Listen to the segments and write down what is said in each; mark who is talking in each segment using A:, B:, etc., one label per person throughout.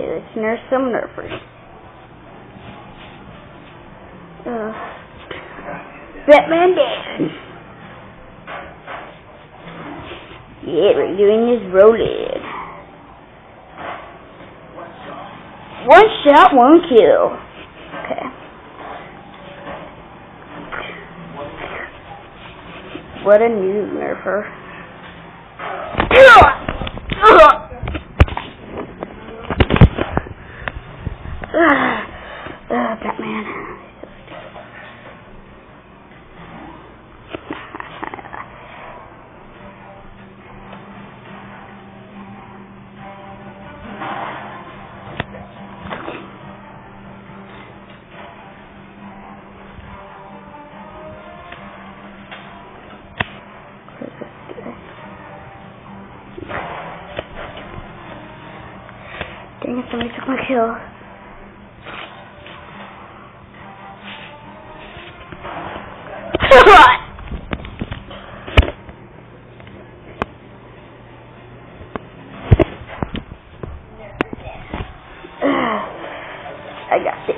A: let's nurse some nerfers. Batman Dan. Yeah, we're doing this rolling. One shot, one kill. Okay. What a new nerfer. Batman. Dang it, somebody took my kill. I got this.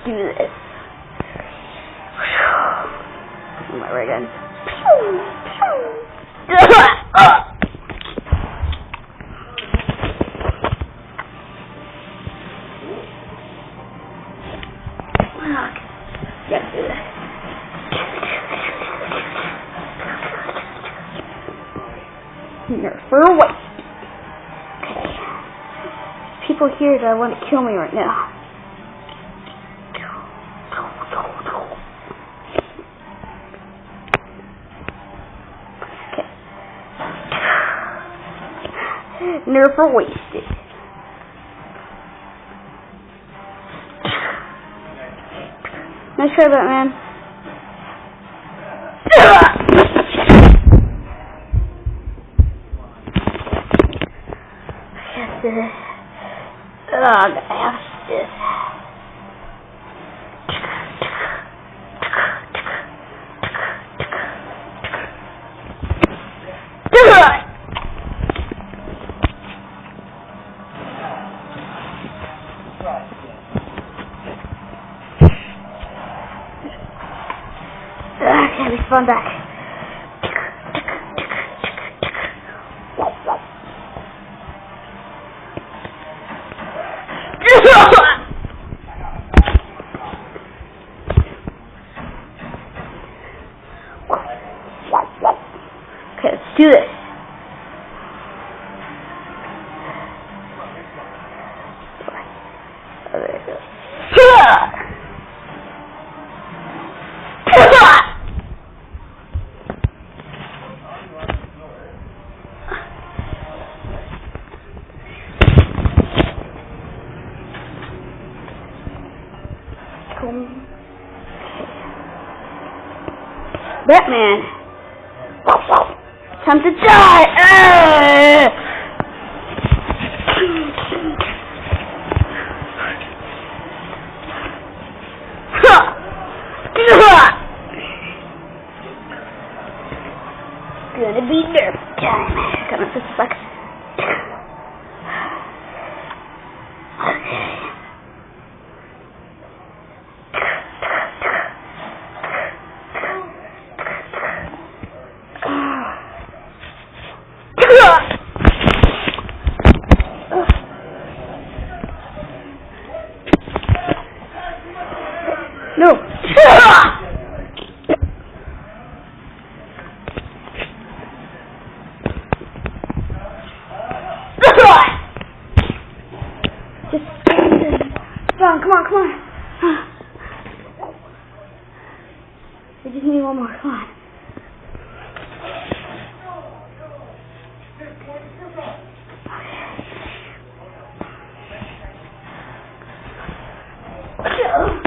A: Do this. My ray gun. Yeah, do that. Nerfer what? Okay. People here that want to kill me right now. Nerfer wasted. Nice try, Batman. Yes, this. Oh, I have this. Okay, we spawn back. Okay, let's do this. Oh, there it goes. Batman! Time to die! Gonna be nerf time. Come on, this sucks. No! Just come on. We just need one more, come on. Okay.